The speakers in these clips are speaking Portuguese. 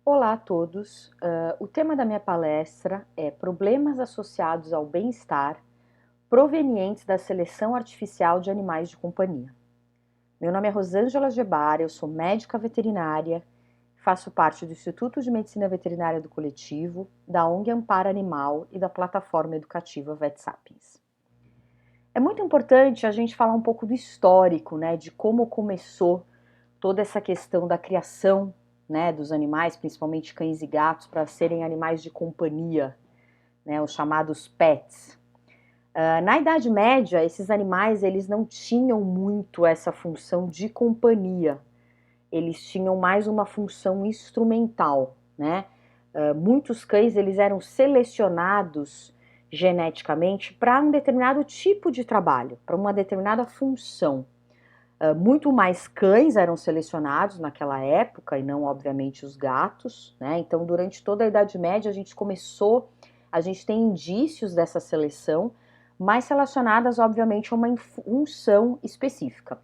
Olá a todos. O tema da minha palestra é Problemas associados ao bem-estar provenientes da seleção artificial de animais de companhia. Meu nome é Rosângela Gebara, eu sou médica veterinária, faço parte do Instituto de Medicina Veterinária do Coletivo, da ONG Amparo Animal e da plataforma educativa VetSapiens. É muito importante a gente falar um pouco do histórico, né, de como começou toda essa questão da criação, né, dos animais, principalmente cães e gatos, para serem animais de companhia, né, os chamados pets. Na Idade Média, esses animais eles não tinham muito essa função de companhia, eles tinham mais uma função instrumental, né? Muitos cães eles eram selecionados geneticamente para um determinado tipo de trabalho, para uma determinada função. Muito mais cães eram selecionados naquela época e não, obviamente, os gatos, né? Então, durante toda a Idade Média, a gente tem indícios dessa seleção, mais relacionadas, obviamente, a uma função específica.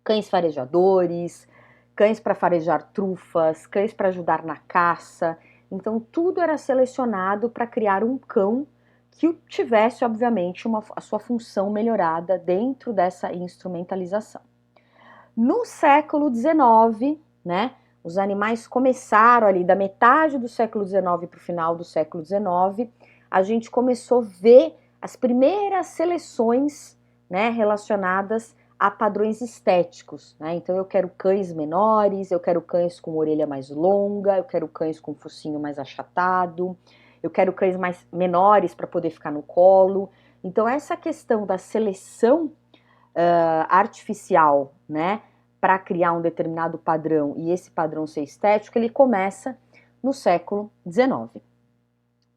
Cães farejadores, cães para farejar trufas, cães para ajudar na caça. Então, tudo era selecionado para criar um cão que tivesse, obviamente, a sua função melhorada dentro dessa instrumentalização. No século XIX, né, os animais começaram ali da metade do século XIX para o final do século XIX, a gente começou a ver as primeiras seleções, né, relacionadas a padrões estéticos, né? Então eu quero cães menores, eu quero cães com orelha mais longa, eu quero cães com focinho mais achatado, eu quero cães mais menores para poder ficar no colo. Então essa questão da seleção artificial, né, para criar um determinado padrão e esse padrão ser estético, ele começa no século XIX.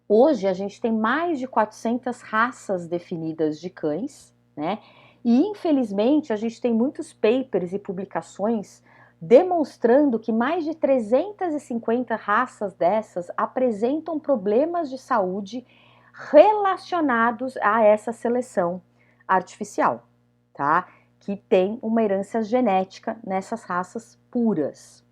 Hoje a gente tem mais de 400 raças definidas de cães, né? E infelizmente a gente tem muitos papers e publicações demonstrando que mais de 350 raças dessas apresentam problemas de saúde relacionados a essa seleção artificial, tá? Que tem uma herança genética nessas raças puras.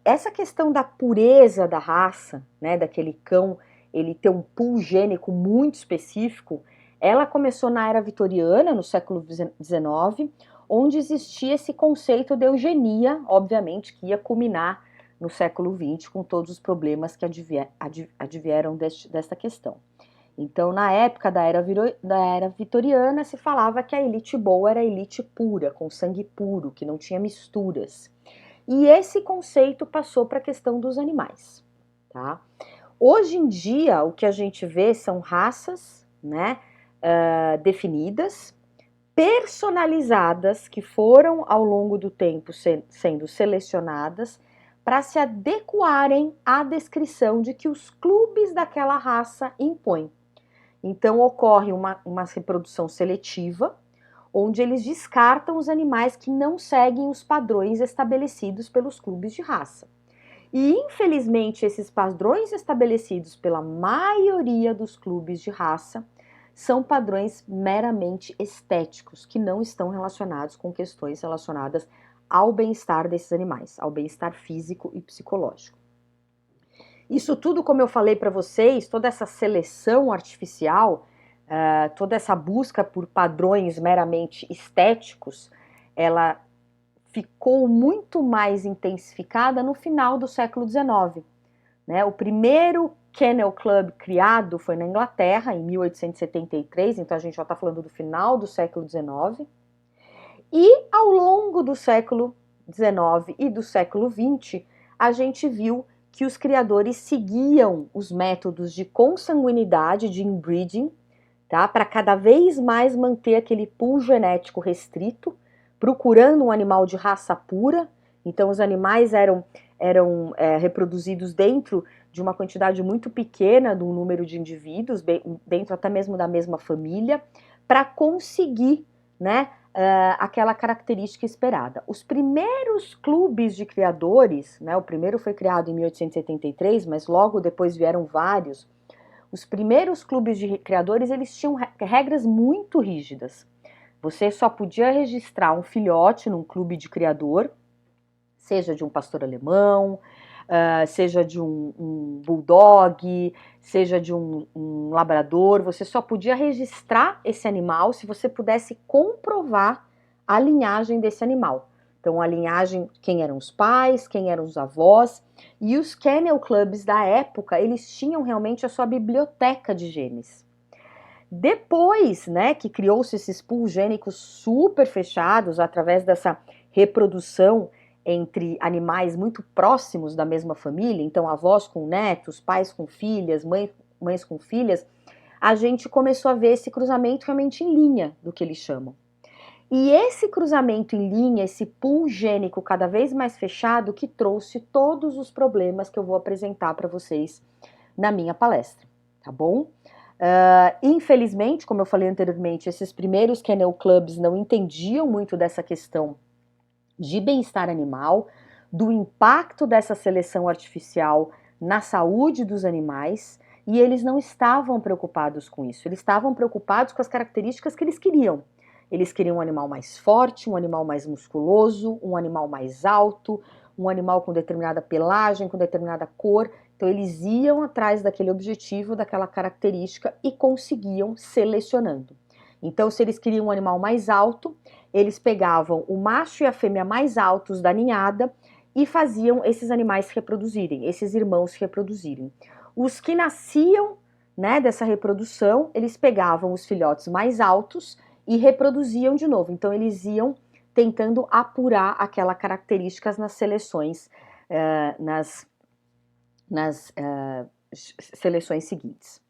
Essa questão da pureza da raça, né, daquele cão, ele ter um pool gênico muito específico, ela começou na era vitoriana, no século XIX, onde existia esse conceito de eugenia, obviamente, que ia culminar no século XX com todos os problemas que advieram desta questão. Então, na época da era vitoriana, se falava que a elite boa era a elite pura, com sangue puro, que não tinha misturas. E esse conceito passou para a questão dos animais, tá? Hoje em dia, o que a gente vê são raças, né, definidas, personalizadas, que foram ao longo do tempo sendo selecionadas para se adequarem à descrição de que os clubes daquela raça impõem. Então ocorre uma reprodução seletiva, onde eles descartam os animais que não seguem os padrões estabelecidos pelos clubes de raça. E infelizmente esses padrões estabelecidos pela maioria dos clubes de raça são padrões meramente estéticos, que não estão relacionados com questões relacionadas ao bem-estar desses animais, ao bem-estar físico e psicológico. Isso tudo, como eu falei para vocês, toda essa seleção artificial, toda essa busca por padrões meramente estéticos, ela ficou muito mais intensificada no final do século XIX. Né? O primeiro Kennel Club criado foi na Inglaterra, em 1873, então a gente já está falando do final do século XIX. E ao longo do século XIX e do século XX, a gente viu que os criadores seguiam os métodos de consanguinidade, de inbreeding, tá? Para cada vez mais manter aquele pool genético restrito, procurando um animal de raça pura. Então os animais eram reproduzidos dentro de uma quantidade muito pequena do número de indivíduos, dentro até mesmo da mesma família, para conseguir, né, aquela característica esperada. Os primeiros clubes de criadores, né, o primeiro foi criado em 1873, mas logo depois vieram vários. Os primeiros clubes de criadores, eles tinham regras muito rígidas. Você só podia registrar um filhote num clube de criador seja de um pastor alemão, seja de um bulldog, seja de um labrador. Você só podia registrar esse animal se você pudesse comprovar a linhagem desse animal. Então, a linhagem, quem eram os pais, quem eram os avós, e os kennel clubs da época, eles tinham realmente a sua biblioteca de genes. Depois, né, que criou-se esses pools gênicos super fechados através dessa reprodução entre animais muito próximos da mesma família, então avós com netos, pais com filhas, mães com filhas, a gente começou a ver esse cruzamento realmente em linha, do que eles chamam. E esse cruzamento em linha, esse pool gênico cada vez mais fechado, que trouxe todos os problemas que eu vou apresentar para vocês na minha palestra, tá bom? Infelizmente, como eu falei anteriormente, esses primeiros kennel clubs não entendiam muito dessa questão de bem-estar animal, do impacto dessa seleção artificial na saúde dos animais, e eles não estavam preocupados com isso, eles estavam preocupados com as características que eles queriam. Eles queriam um animal mais forte, um animal mais musculoso, um animal mais alto, um animal com determinada pelagem, com determinada cor. Então eles iam atrás daquele objetivo, daquela característica e conseguiam selecionando. Então, se eles queriam um animal mais alto, eles pegavam o macho e a fêmea mais altos da ninhada e faziam esses animais se reproduzirem, esses irmãos se reproduzirem. Os que nasciam, né, dessa reprodução, eles pegavam os filhotes mais altos e reproduziam de novo. Então eles iam tentando apurar aquelas características nas seleções, nas seleções seguintes.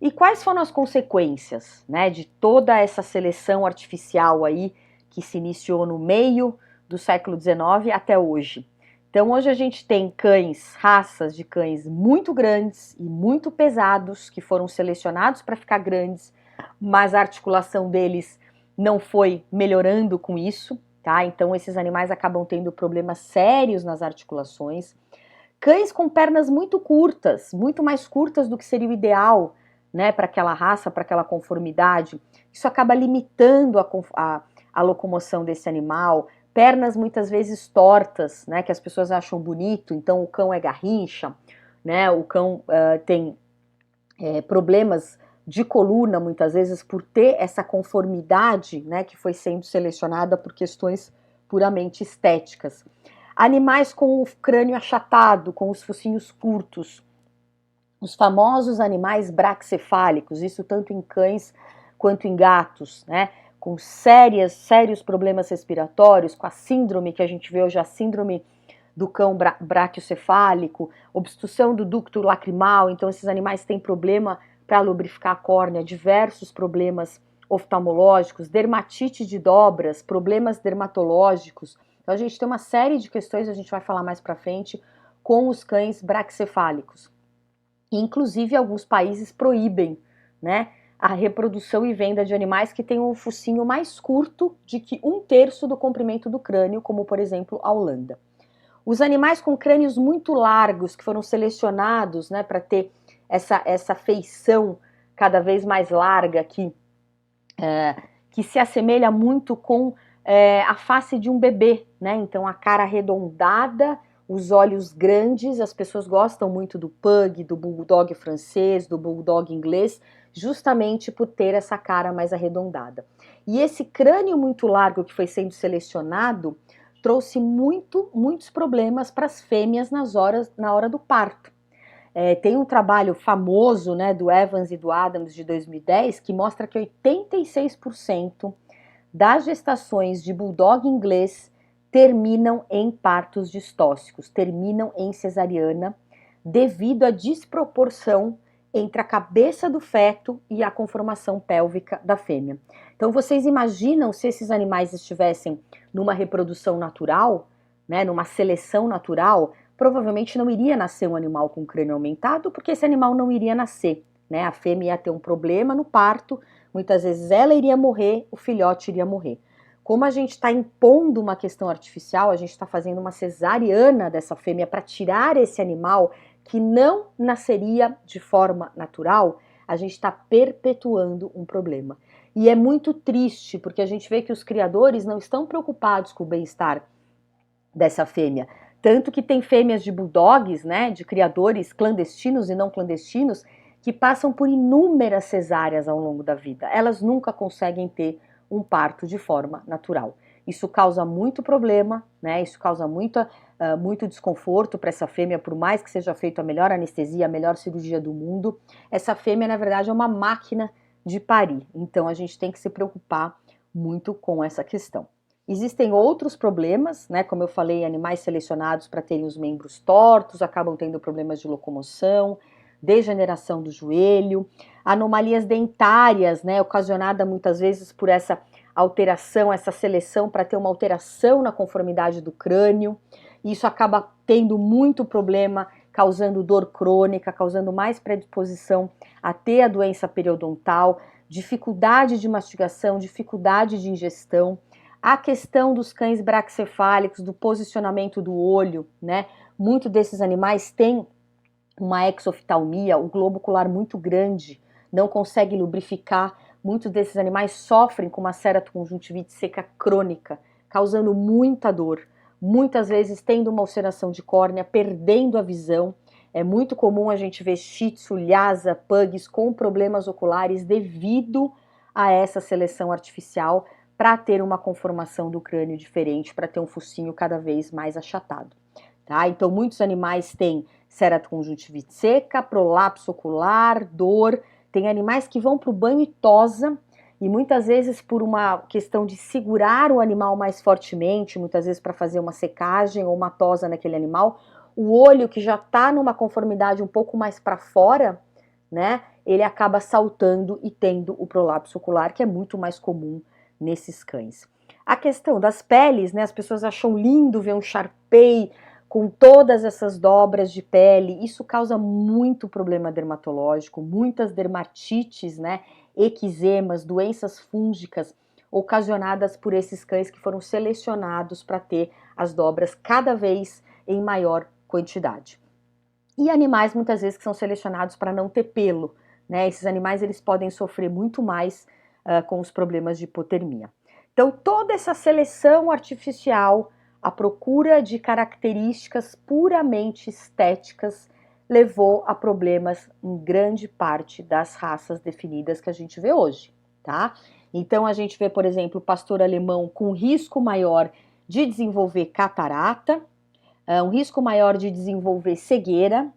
E quais foram as consequências, né, de toda essa seleção artificial aí que se iniciou no meio do século XIX até hoje? Então hoje a gente tem cães, raças de cães muito grandes e muito pesados que foram selecionados para ficar grandes, mas a articulação deles não foi melhorando com isso, tá? Então esses animais acabam tendo problemas sérios nas articulações. Cães com pernas muito curtas, muito mais curtas do que seria o ideal, né, para aquela raça, para aquela conformidade. Isso acaba limitando a locomoção desse animal. Pernas muitas vezes tortas, né, que as pessoas acham bonito, então o cão é garrincha, né, o cão tem problemas de coluna muitas vezes por ter essa conformidade, né, que foi sendo selecionada por questões puramente estéticas. Animais com o crânio achatado, com os focinhos curtos, os famosos animais braxcefálicos, isso tanto em cães quanto em gatos, né, com sérios problemas respiratórios, com a síndrome que a gente vê hoje, a síndrome do cão braquiocefálico, obstrução do ducto lacrimal, então esses animais têm problema para lubrificar a córnea, diversos problemas oftalmológicos, dermatite de dobras, problemas dermatológicos. Então a gente tem uma série de questões, a gente vai falar mais para frente, com os cães braquicefálicos. Inclusive alguns países proíbem, né, a reprodução e venda de animais que têm um focinho mais curto de que 1/3 do comprimento do crânio, como por exemplo a Holanda. Os animais com crânios muito largos, que foram selecionados, né, para ter essa feição cada vez mais larga, que se assemelha muito com a face de um bebê, né? Então a cara arredondada, os olhos grandes, as pessoas gostam muito do pug, do bulldog francês, do bulldog inglês, justamente por ter essa cara mais arredondada. E esse crânio muito largo que foi sendo selecionado trouxe muitos problemas para as fêmeas na hora do parto. Tem um trabalho famoso, né, do Evans e do Adams de 2010 que mostra que 86% das gestações de bulldog inglês terminam em partos distóxicos, terminam em cesariana, devido à desproporção entre a cabeça do feto e a conformação pélvica da fêmea. Então vocês imaginam se esses animais estivessem numa reprodução natural, né, numa seleção natural, provavelmente não iria nascer um animal com crânio aumentado, porque esse animal não iria nascer, né? A fêmea ia ter um problema no parto, muitas vezes ela iria morrer, o filhote iria morrer. Como a gente está impondo uma questão artificial, a gente está fazendo uma cesariana dessa fêmea para tirar esse animal que não nasceria de forma natural, a gente está perpetuando um problema. E é muito triste, porque a gente vê que os criadores não estão preocupados com o bem-estar dessa fêmea. Tanto que tem fêmeas de bulldogs, né, de criadores clandestinos e não clandestinos, que passam por inúmeras cesáreas ao longo da vida. Elas nunca conseguem ter um parto de forma natural. Isso causa muito problema, né? Isso causa muito desconforto para essa fêmea, por mais que seja feita a melhor anestesia, a melhor cirurgia do mundo. Essa fêmea, na verdade, é uma máquina de parir. Então, a gente tem que se preocupar muito com essa questão. Existem outros problemas, né? Como eu falei, animais selecionados para terem os membros tortos acabam tendo problemas de locomoção, degeneração do joelho, anomalias dentárias, né, ocasionada muitas vezes por essa alteração, essa seleção para ter uma alteração na conformidade do crânio. Isso acaba tendo muito problema, causando dor crônica, causando mais predisposição a ter a doença periodontal, dificuldade de mastigação, dificuldade de ingestão. A questão dos cães braquicefálicos, do posicionamento do olho, né? Muitos desses animais têm uma exoftalmia, o globo ocular muito grande, não consegue lubrificar. Muitos desses animais sofrem com uma ceratoconjuntivite seca crônica, causando muita dor, muitas vezes tendo uma ulceração de córnea, perdendo a visão. É muito comum a gente ver Shih Tzu, Lhasa, Pugs com problemas oculares devido a essa seleção artificial para ter uma conformação do crânio diferente, para ter um focinho cada vez mais achatado. Tá? Então, muitos animais têm ceratoconjuntivite seca, prolapso ocular, dor. Tem animais que vão para o banho e tosa, e muitas vezes por uma questão de segurar o animal mais fortemente, muitas vezes para fazer uma secagem ou uma tosa naquele animal, o olho que já está numa conformidade um pouco mais para fora, né, ele acaba saltando e tendo o prolapso ocular, que é muito mais comum nesses cães. A questão das peles, né, as pessoas acham lindo ver um Shar-Pei com todas essas dobras de pele. Isso causa muito problema dermatológico, muitas dermatites, né, eczemas, doenças fúngicas ocasionadas por esses cães que foram selecionados para ter as dobras cada vez em maior quantidade. E animais muitas vezes que são selecionados para não ter pelo, né? Esses animais eles podem sofrer muito mais com os problemas de hipotermia. Então toda essa seleção artificial, a procura de características puramente estéticas, levou a problemas em grande parte das raças definidas que a gente vê hoje, tá? Então a gente vê, por exemplo, o pastor alemão com risco maior de desenvolver catarata, um risco maior de desenvolver cegueira,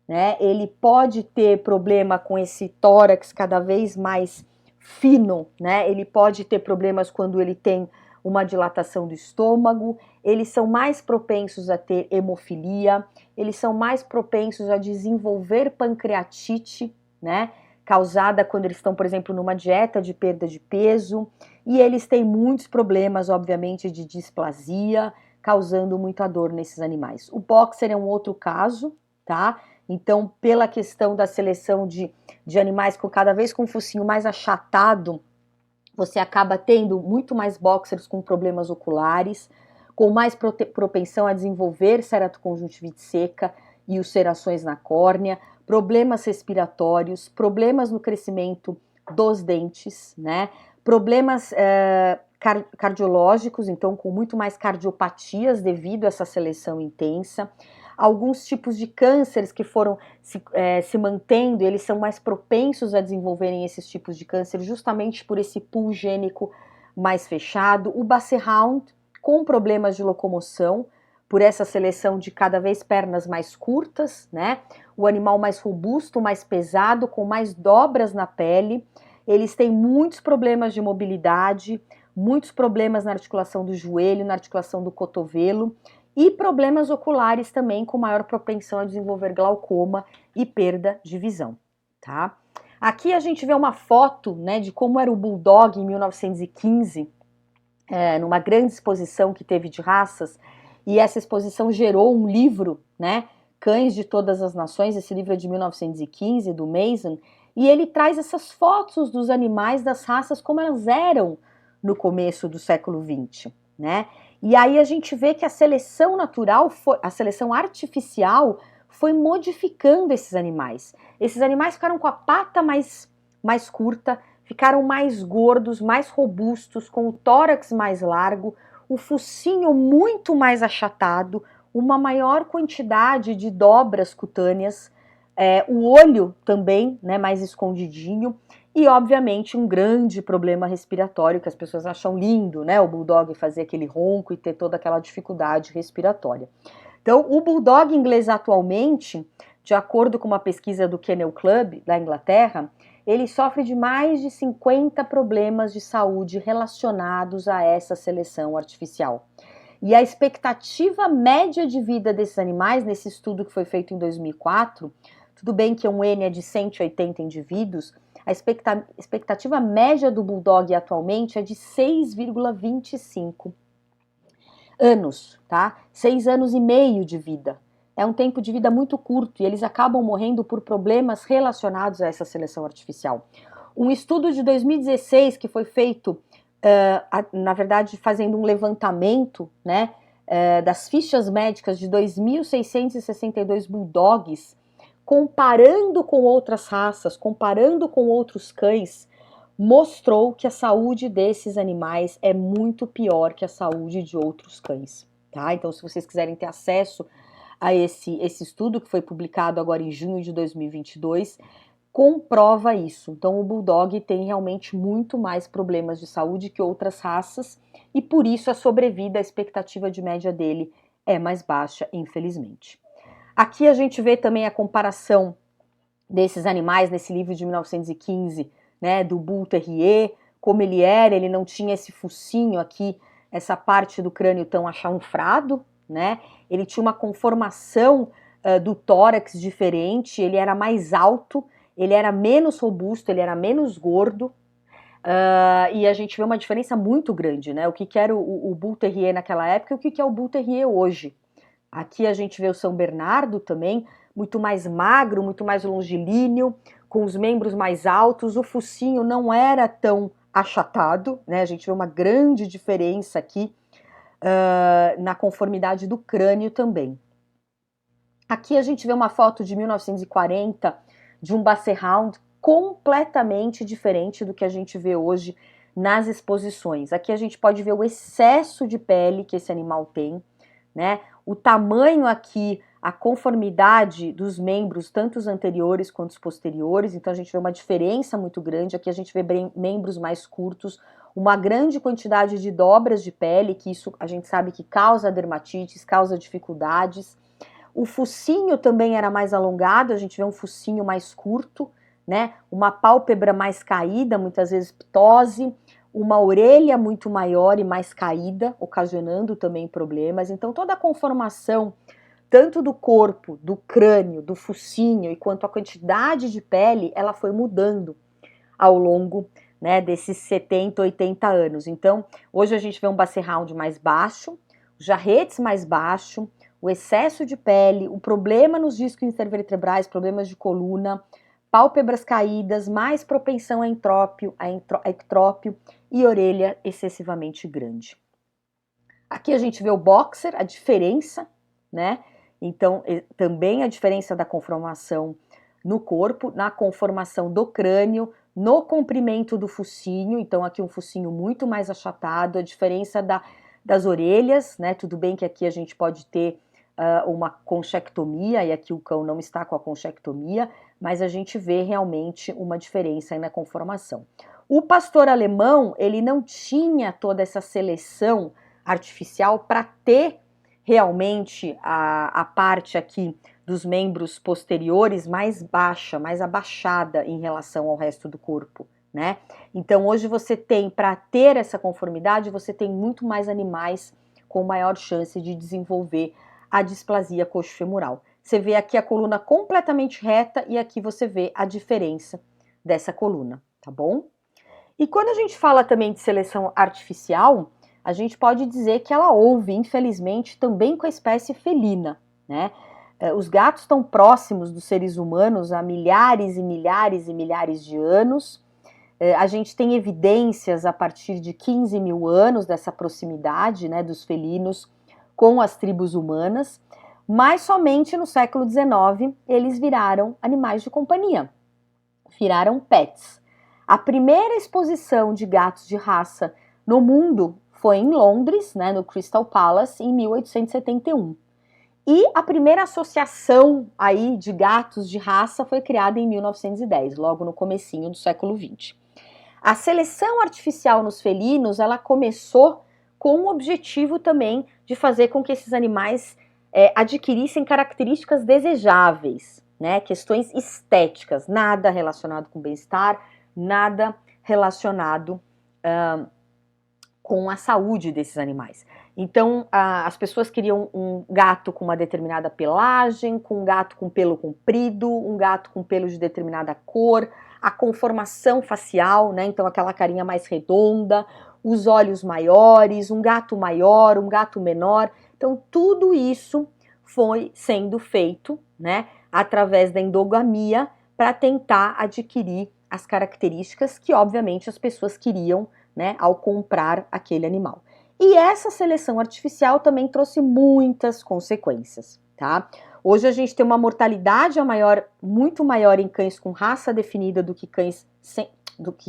né? Ele pode ter problema com esse tórax cada vez mais fino, né? Ele pode ter problemas quando ele tem uma dilatação do estômago, eles são mais propensos a ter hemofilia, eles são mais propensos a desenvolver pancreatite, né? Causada quando eles estão, por exemplo, numa dieta de perda de peso, e eles têm muitos problemas, obviamente, de displasia, causando muita dor nesses animais. O boxer é um outro caso, tá? Então, pela questão da seleção de animais com cada vez com o focinho mais achatado, você acaba tendo muito mais boxers com problemas oculares, com mais propensão a desenvolver ceratoconjuntivite seca e ulcerações na córnea, problemas respiratórios, problemas no crescimento dos dentes, né? Problemas cardiológicos, então com muito mais cardiopatias devido a essa seleção intensa. Alguns tipos de cânceres que foram se mantendo, eles são mais propensos a desenvolverem esses tipos de câncer justamente por esse pool gênico mais fechado. O Basset Hound com problemas de locomoção, por essa seleção de cada vez pernas mais curtas, né? O animal mais robusto, mais pesado, com mais dobras na pele. Eles têm muitos problemas de mobilidade, muitos problemas na articulação do joelho, na articulação do cotovelo, e problemas oculares também, com maior propensão a desenvolver glaucoma e perda de visão, tá? Aqui a gente vê uma foto, né, de como era o Bulldog em 1915, numa grande exposição que teve de raças, e essa exposição gerou um livro, né, Cães de Todas as Nações, esse livro é de 1915, do Mason, e ele traz essas fotos dos animais, das raças, como elas eram no começo do século XX, né? E aí a gente vê que a seleção natural, a seleção artificial, foi modificando esses animais. Esses animais ficaram com a pata mais curta, ficaram mais gordos, mais robustos, com o tórax mais largo, o focinho muito mais achatado, uma maior quantidade de dobras cutâneas, o olho também, né, mais escondidinho, e obviamente um grande problema respiratório, que as pessoas acham lindo, né, o Bulldog fazer aquele ronco e ter toda aquela dificuldade respiratória. Então, o Bulldog inglês atualmente, de acordo com uma pesquisa do Kennel Club da Inglaterra, ele sofre de mais de 50 problemas de saúde relacionados a essa seleção artificial. E a expectativa média de vida desses animais, nesse estudo que foi feito em 2004, tudo bem que um N é de 180 indivíduos, a expectativa média do Bulldog atualmente é de 6,25 anos, tá? 6 anos e meio de vida. É um tempo de vida muito curto e eles acabam morrendo por problemas relacionados a essa seleção artificial. Um estudo de 2016 que foi feito, na verdade, fazendo um levantamento, né, das fichas médicas de 2.662 bulldogs, comparando com outras raças, comparando com outros cães, mostrou que a saúde desses animais é muito pior que a saúde de outros cães, tá? Então, se vocês quiserem ter acesso a esse estudo que foi publicado agora em junho de 2022, comprova isso. Então, o Bulldog tem realmente muito mais problemas de saúde que outras raças e por isso a sobrevida, a expectativa de média dele é mais baixa, infelizmente. Aqui a gente vê também a comparação desses animais nesse livro de 1915, né, do Bull Terrier, como ele era, ele não tinha esse focinho aqui, essa parte do crânio tão achanfrado, né, ele tinha uma conformação do tórax diferente, ele era mais alto, ele era menos robusto, ele era menos gordo, e a gente vê uma diferença muito grande, né, o que era o Bull Terrier naquela época e o que é o Bull Terrier hoje. Aqui a gente vê o São Bernardo também, muito mais magro, muito mais longilíneo, com os membros mais altos, o focinho não era tão achatado, né? A gente vê uma grande diferença aqui na conformidade do crânio também. Aqui a gente vê uma foto de 1940 de um Basset Hound completamente diferente do que a gente vê hoje nas exposições. Aqui a gente pode ver o excesso de pele que esse animal tem, né? O tamanho aqui, a conformidade dos membros, tanto os anteriores quanto os posteriores, então a gente vê uma diferença muito grande. Aqui a gente vê membros mais curtos, uma grande quantidade de dobras de pele, que isso a gente sabe que causa dermatites, causa dificuldades. O focinho também era mais alongado, a gente vê um focinho mais curto, né? Uma pálpebra mais caída, muitas vezes ptose, uma orelha muito maior e mais caída, ocasionando também problemas. Então toda a conformação, tanto do corpo, do crânio, do focinho e quanto a quantidade de pele, ela foi mudando ao longo, né, desses 70, 80 anos. Então hoje a gente vê um Basset Hound mais baixo, os jarretes mais baixo, o excesso de pele, o problema nos discos intervertebrais, problemas de coluna, pálpebras caídas, mais propensão a ectrópio e orelha excessivamente grande. Aqui a gente vê o boxer, a diferença, né? Então, também a diferença da conformação no corpo, na conformação do crânio, no comprimento do focinho, então aqui um focinho muito mais achatado, a diferença das orelhas, né? Tudo bem que aqui a gente pode ter uma conchectomia, e aqui o cão não está com a conchectomia, mas a gente vê realmente uma diferença aí na conformação. O pastor alemão, ele não tinha toda essa seleção artificial para ter realmente a parte aqui dos membros posteriores mais baixa, mais abaixada em relação ao resto do corpo, né? Então hoje você tem, para ter essa conformidade, você tem muito mais animais com maior chance de desenvolver a displasia coxofemoral. Você vê aqui a coluna completamente reta e aqui você vê a diferença dessa coluna, tá bom? E quando a gente fala também de seleção artificial, a gente pode dizer que ela houve, infelizmente, também com a espécie felina, né? Os gatos estão próximos dos seres humanos há milhares e milhares e milhares de anos. A gente tem evidências a partir de 15 mil anos dessa proximidade, né, dos felinos com as tribos humanas, mas somente no século XIX eles viraram animais de companhia, viraram pets. A primeira exposição de gatos de raça no mundo foi em Londres, né, no Crystal Palace, em 1871. E a primeira associação aí de gatos de raça foi criada em 1910, logo no comecinho do século XX. A seleção artificial nos felinos, ela começou com o objetivo também de fazer com que esses animais adquirissem características desejáveis, né? Questões estéticas, nada relacionado com bem-estar, nada relacionado com a saúde desses animais. Então, as pessoas queriam um gato com uma determinada pelagem, com um gato com pelo comprido, um gato com pelo de determinada cor, a conformação facial, né? Então, aquela carinha mais redonda, os olhos maiores, um gato maior, um gato menor. Então, tudo isso foi sendo feito, né, através da endogamia para tentar adquirir as características que, obviamente, as pessoas queriam, né, ao comprar aquele animal. E essa seleção artificial também trouxe muitas consequências, tá? Hoje a gente tem uma mortalidade muito maior em cães com raça definida do que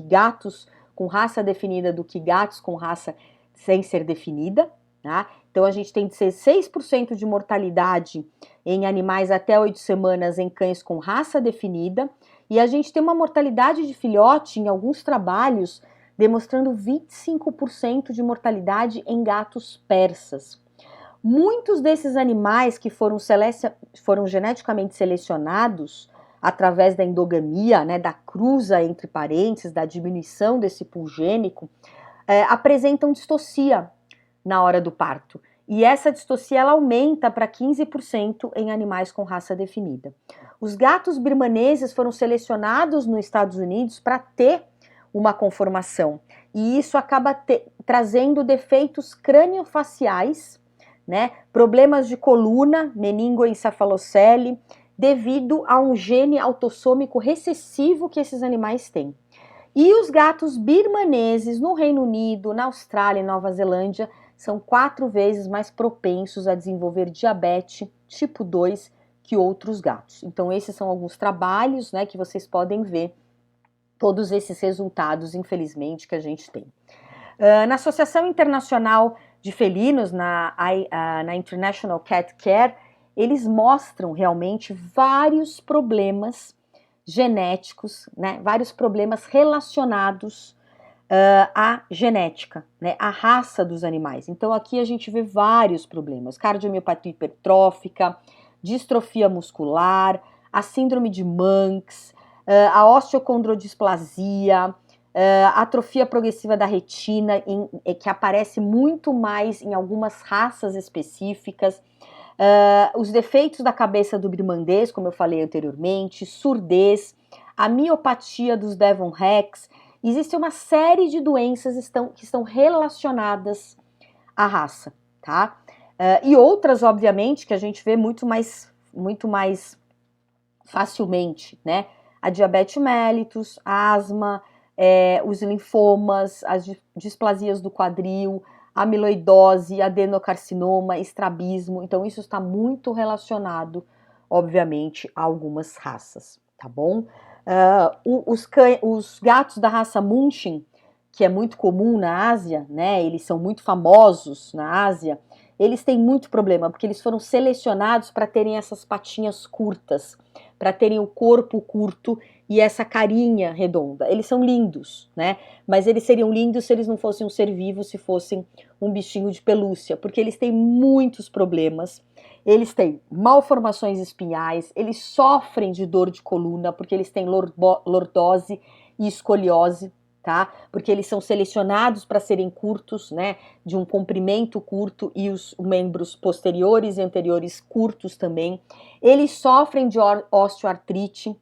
gatos com raça definida do que gatos com raça sem ser definida, tá? Então a gente tem 16% de mortalidade em animais até 8 semanas em cães com raça definida, e a gente tem uma mortalidade de filhote em alguns trabalhos demonstrando 25% de mortalidade em gatos persas. Muitos desses animais que foram geneticamente selecionados através da endogamia, né, da cruza entre parentes, da diminuição desse pool gênico, apresentam distocia na hora do parto. E essa distocia ela aumenta para 15% em animais com raça definida. Os gatos birmaneses foram selecionados nos Estados Unidos para ter uma conformação, e isso acaba trazendo defeitos craniofaciais, né, problemas de coluna, meningoencefalocele, devido a um gene autossômico recessivo que esses animais têm. E os gatos birmaneses no Reino Unido, na Austrália e Nova Zelândia são 4 vezes mais propensos a desenvolver diabetes tipo 2 que outros gatos. Então esses são alguns trabalhos, né, que vocês podem ver todos esses resultados, infelizmente, que a gente tem. Na Associação Internacional de Felinos, na International Cat Care, eles mostram realmente vários problemas genéticos, né, vários problemas relacionados à genética, né, à raça dos animais. Então aqui a gente vê vários problemas: cardiomiopatia hipertrófica, distrofia muscular, a síndrome de Manx, a osteocondrodisplasia, atrofia progressiva da retina, que aparece muito mais em algumas raças específicas, os defeitos da cabeça do birmandês, como eu falei anteriormente, surdez, a miopatia dos Devon Rex. Existe uma série de doenças que estão relacionadas à raça, tá? E outras, obviamente, que a gente vê muito mais facilmente, né? A diabetes mellitus, a asma, os linfomas, as displasias do quadril, amiloidose, adenocarcinoma, estrabismo. Então isso está muito relacionado, obviamente, a algumas raças, tá bom? Os gatos da raça Munchkin, que é muito comum na Ásia, né? Eles são muito famosos na Ásia. Eles têm muito problema, porque eles foram selecionados para terem essas patinhas curtas, para terem o corpo curto e essa carinha redonda. Eles são lindos, né? Mas eles seriam lindos se eles não fossem um ser vivo, se fossem um bichinho de pelúcia, porque eles têm muitos problemas. Eles têm malformações espinhais, eles sofrem de dor de coluna, porque eles têm lordose e escoliose, tá? Porque eles são selecionados para serem curtos, né? De um comprimento curto, e os membros posteriores e anteriores curtos também. Eles sofrem de osteoartrite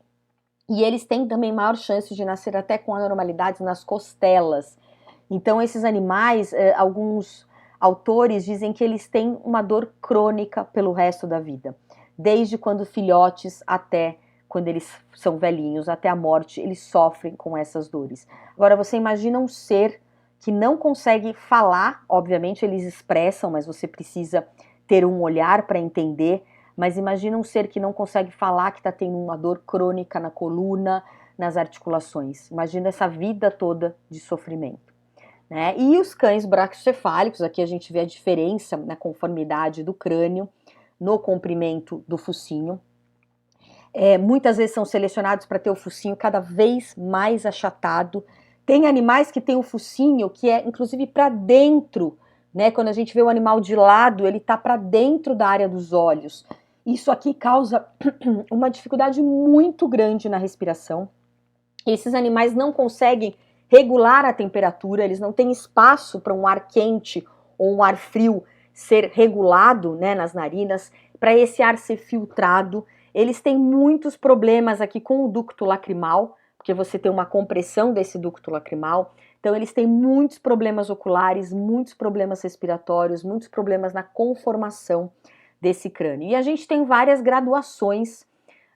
e eles têm também maior chance de nascer até com anormalidades nas costelas. Então esses animais, alguns autores dizem que eles têm uma dor crônica pelo resto da vida, desde quando filhotes até quando eles são velhinhos, até a morte, eles sofrem com essas dores. Agora, você imagina um ser que não consegue falar, obviamente eles expressam, mas você precisa ter um olhar para entender, mas imagina um ser que não consegue falar, que está tendo uma dor crônica na coluna, nas articulações. Imagina essa vida toda de sofrimento. né? E os cães braquicefálicos, aqui a gente vê a diferença na conformidade do crânio, no comprimento do focinho. Muitas vezes são selecionados para ter o focinho cada vez mais achatado. Tem animais que têm o focinho que é inclusive para dentro, né? Quando a gente vê o animal de lado, ele está para dentro da área dos olhos. Isso aqui causa uma dificuldade muito grande na respiração. Esses animais não conseguem regular a temperatura, eles não têm espaço para um ar quente ou um ar frio ser regulado, né, nas narinas, para esse ar ser filtrado. Eles têm muitos problemas aqui com o ducto lacrimal, porque você tem uma compressão desse ducto lacrimal. Então eles têm muitos problemas oculares, muitos problemas respiratórios, muitos problemas na conformação desse crânio. E a gente tem várias graduações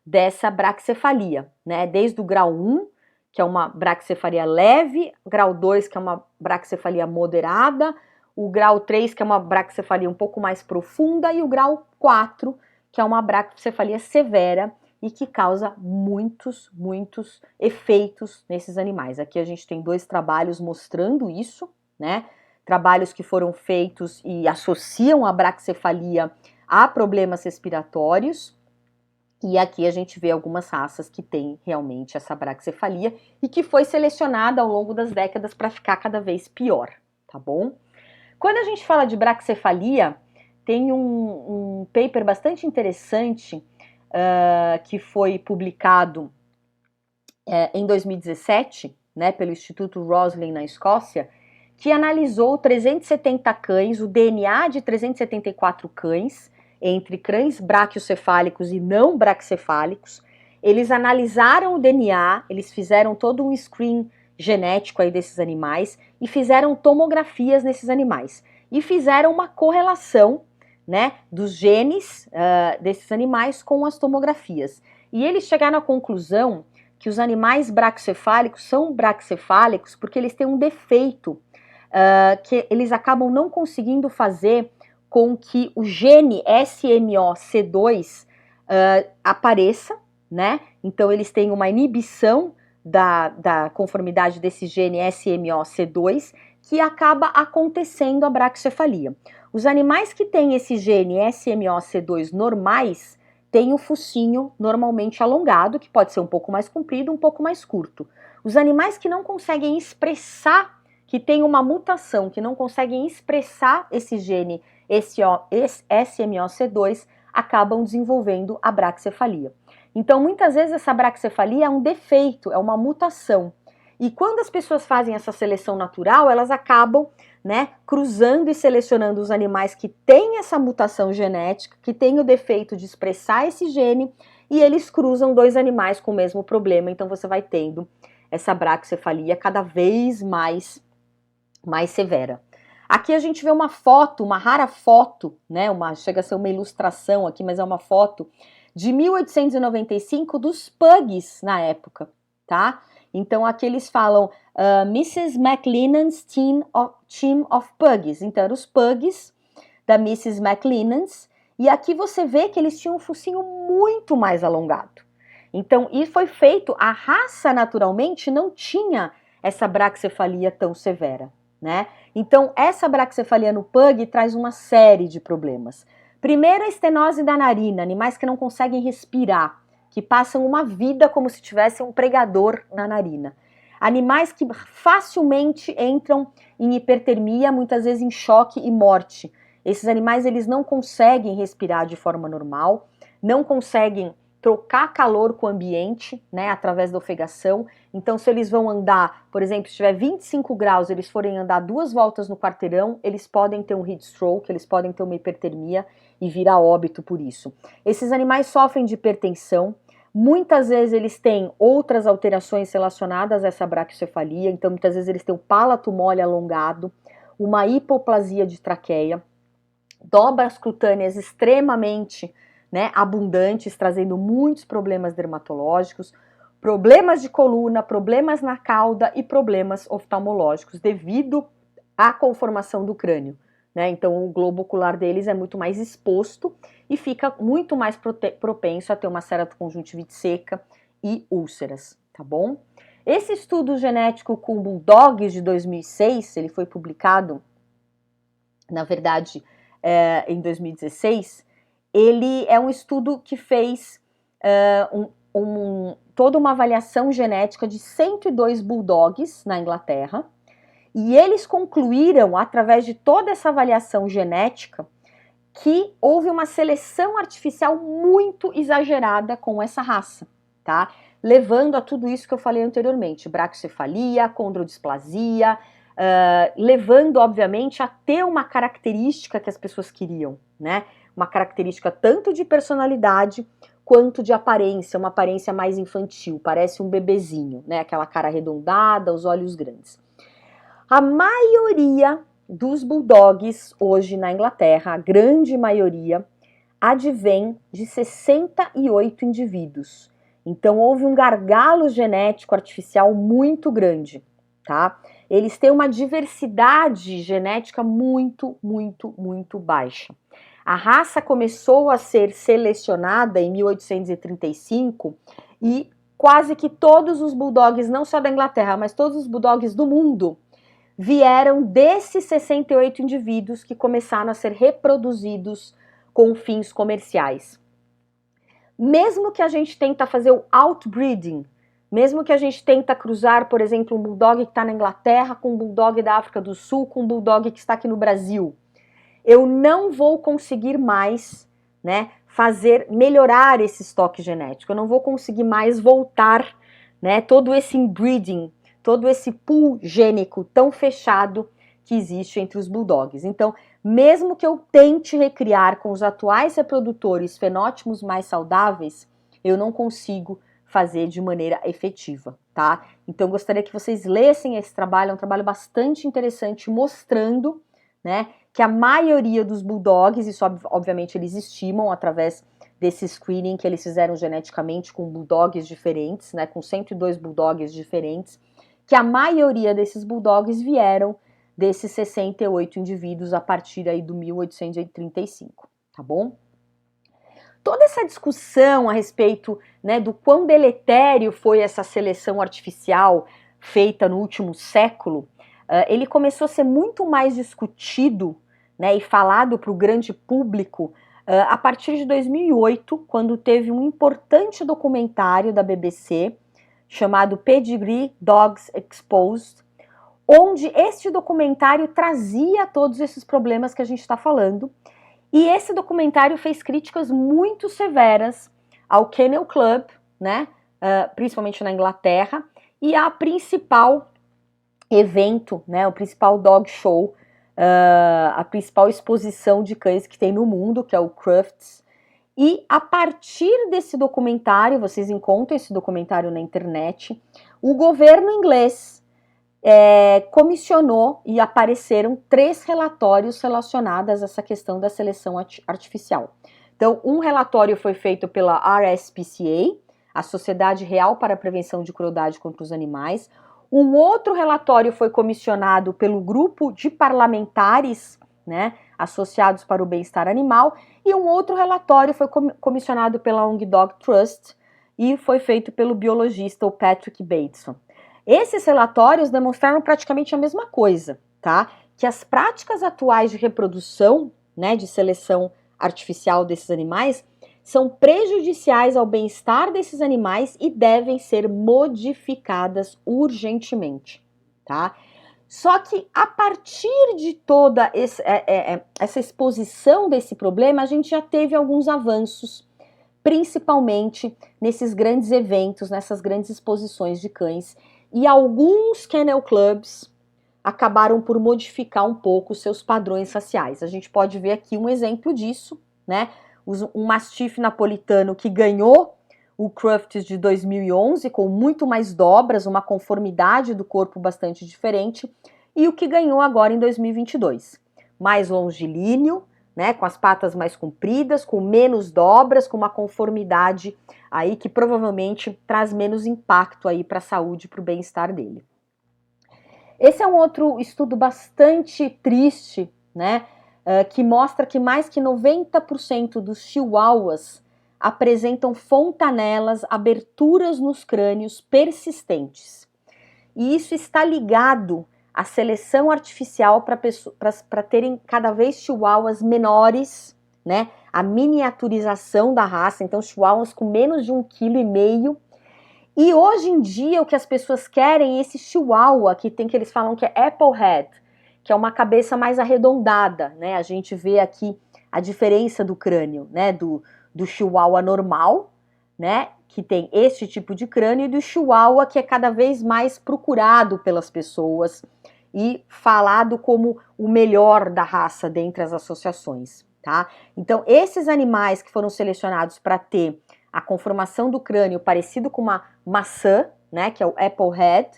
dessa braquicefalia, né? Desde o grau 1, que é uma braquicefalia leve, grau 2, que é uma braquicefalia moderada, o grau 3, que é uma braquicefalia um pouco mais profunda, e o grau 4, que é uma braquicefalia severa e que causa muitos efeitos nesses animais. Aqui a gente tem 2 trabalhos mostrando isso, né? Trabalhos que foram feitos e associam a braquicefalia a problemas respiratórios. E aqui a gente vê algumas raças que têm realmente essa braquicefalia e que foi selecionada ao longo das décadas para ficar cada vez pior, tá bom? Quando a gente fala de braquicefalia, tem um paper bastante interessante que foi publicado em 2017, né, pelo Instituto Roslin na Escócia, que analisou 370 cães, o DNA de 374 cães, entre cães braquiocefálicos e não braquicefálicos. Eles analisaram o DNA, eles fizeram todo um screen genético aí desses animais e fizeram tomografias nesses animais. E fizeram uma correlação, né, dos genes desses animais com as tomografias. E eles chegaram à conclusão que os animais braquicefálicos são braquicefálicos porque eles têm um defeito que eles acabam não conseguindo fazer com que o gene SMOC2 apareça, né? Então eles têm uma inibição da conformidade desse gene SMOC2 que acaba acontecendo a braquicefalia. Os animais que têm esse gene SMOC2 normais têm o focinho normalmente alongado, que pode ser um pouco mais comprido, um pouco mais curto. Os animais que não conseguem expressar, que têm uma mutação, que não conseguem expressar esse gene SMOC2, acabam desenvolvendo a braquicefalia. Então, muitas vezes essa braquicefalia é um defeito, é uma mutação. E quando as pessoas fazem essa seleção natural, elas acabam, né, cruzando e selecionando os animais que têm essa mutação genética, que têm o defeito de expressar esse gene, e eles cruzam 2 animais com o mesmo problema. Então você vai tendo essa braquicefalia cada vez mais severa. Aqui a gente vê uma foto, uma rara foto, né, chega a ser uma ilustração aqui, mas é uma foto de 1895 dos pugs na época, tá? Então aqui eles falam Mrs. McLennan's Team of Pugs. Então eram os pugs da Mrs. McLennan's. E aqui você vê que eles tinham um focinho muito mais alongado. Então isso foi feito, a raça naturalmente não tinha essa braquicefalia tão severa, né? Então essa braquicefalia no pug traz uma série de problemas. Primeiro, a estenose da narina, animais que não conseguem respirar, que passam uma vida como se tivesse um pregador na narina. Animais que facilmente entram em hipertermia, muitas vezes em choque e morte. Esses animais eles não conseguem respirar de forma normal, não conseguem trocar calor com o ambiente, né, através da ofegação. Então, se eles vão andar, por exemplo, se tiver 25 graus, eles forem andar 2 voltas no quarteirão, eles podem ter um heat stroke, eles podem ter uma hipertermia e vir a óbito por isso. Esses animais sofrem de hipertensão, muitas vezes eles têm outras alterações relacionadas a essa braquicefalia, então muitas vezes eles têm o palato mole alongado, uma hipoplasia de traqueia, dobras cutâneas extremamente, né, abundantes, trazendo muitos problemas dermatológicos, problemas de coluna, problemas na cauda e problemas oftalmológicos devido à conformação do crânio, né? Então o globo ocular deles é muito mais exposto e fica muito mais propenso a ter uma ceratoconjuntivite seca e úlceras, tá bom? Esse estudo genético com bulldogs de 2006, ele foi publicado, na verdade, em 2016, ele é um estudo que fez toda uma avaliação genética de 102 bulldogs na Inglaterra, e eles concluíram, através de toda essa avaliação genética, que houve uma seleção artificial muito exagerada com essa raça, tá? Levando a tudo isso que eu falei anteriormente, braquicefalia, condrodisplasia, levando, obviamente, a ter uma característica que as pessoas queriam, né? Uma característica tanto de personalidade quanto de aparência, uma aparência mais infantil, parece um bebezinho, né? Aquela cara arredondada, os olhos grandes. A maioria dos bulldogs hoje na Inglaterra, a grande maioria, advém de 68 indivíduos. Então houve um gargalo genético artificial muito grande, tá? Eles têm uma diversidade genética muito baixa. A raça começou a ser selecionada em 1835 e quase que todos os bulldogs, não só da Inglaterra, mas todos os bulldogs do mundo, vieram desses 68 indivíduos que começaram a ser reproduzidos com fins comerciais. Mesmo que a gente tenta fazer o outbreeding, mesmo que a gente tenta cruzar, por exemplo, um bulldog que está na Inglaterra com um bulldog da África do Sul, com um bulldog que está aqui no Brasil, eu não vou conseguir mais, né, melhorar esse estoque genético, eu não vou conseguir mais voltar, né, todo esse inbreeding, todo esse pool gênico tão fechado que existe entre os bulldogs. Então, mesmo que eu tente recriar com os atuais reprodutores fenótipos mais saudáveis, eu não consigo fazer de maneira efetiva, tá? Então, gostaria que vocês lessem esse trabalho, é um trabalho bastante interessante, mostrando, né, que a maioria dos bulldogs, isso obviamente eles estimam através desse screening que eles fizeram geneticamente com bulldogs diferentes, né, com 102 bulldogs diferentes, que a maioria desses bulldogs vieram desses 68 indivíduos a partir aí do 1835, tá bom? Toda essa discussão a respeito, né, do quão deletério foi essa seleção artificial feita no último século, ele começou a ser muito mais discutido, né, e falado para o grande público a partir de 2008, quando teve um importante documentário da BBC chamado Pedigree Dogs Exposed, onde este documentário trazia todos esses problemas que a gente está falando, e esse documentário fez críticas muito severas ao Kennel Club, né, principalmente na Inglaterra, e a principal evento, né, o principal dog show, a principal exposição de cães que tem no mundo, que é o Crufts. E a partir desse documentário, vocês encontram esse documentário na internet, o governo inglês comissionou e apareceram 3 relatórios relacionados a essa questão da seleção artificial. Então, um relatório foi feito pela RSPCA, a Sociedade Real para a Prevenção de Crueldade contra os Animais. Um outro relatório foi comissionado pelo grupo de parlamentares, né, associados para o bem-estar animal, e um outro relatório foi comissionado pela ONG Dog Trust e foi feito pelo biologista Patrick Bateson. Esses relatórios demonstraram praticamente a mesma coisa, tá? Que as práticas atuais de reprodução, né, de seleção artificial desses animais, são prejudiciais ao bem-estar desses animais e devem ser modificadas urgentemente, tá? Só que a partir de toda essa exposição desse problema, a gente já teve alguns avanços, principalmente nesses grandes eventos, nessas grandes exposições de cães, e alguns kennel clubs acabaram por modificar um pouco seus padrões raciais. A gente pode ver aqui um exemplo disso, né? Um mastiff napolitano que ganhou o Crufts de 2011 com muito mais dobras, uma conformidade do corpo bastante diferente, e o que ganhou agora em 2022. Mais longilíneo, né, com as patas mais compridas, com menos dobras, com uma conformidade aí que provavelmente traz menos impacto aí para a saúde e para o bem-estar dele. Esse é um outro estudo bastante triste, né, que mostra que mais que 90% dos chihuahuas apresentam fontanelas, aberturas nos crânios persistentes. e isso está ligado à seleção artificial para terem cada vez chihuahuas menores, né? A miniaturização da raça, então chihuahuas com menos de 1,5 kg. E hoje em dia o que as pessoas querem é esse chihuahua que eles falam que é Applehead, que é uma cabeça mais arredondada, né? A gente vê aqui a diferença do crânio, né? Do chihuahua normal, né? Que tem este tipo de crânio, e do chihuahua que é cada vez mais procurado pelas pessoas e falado como o melhor da raça dentre as associações, tá? Então, esses animais que foram selecionados para ter a conformação do crânio parecido com uma maçã, né, que é o Applehead,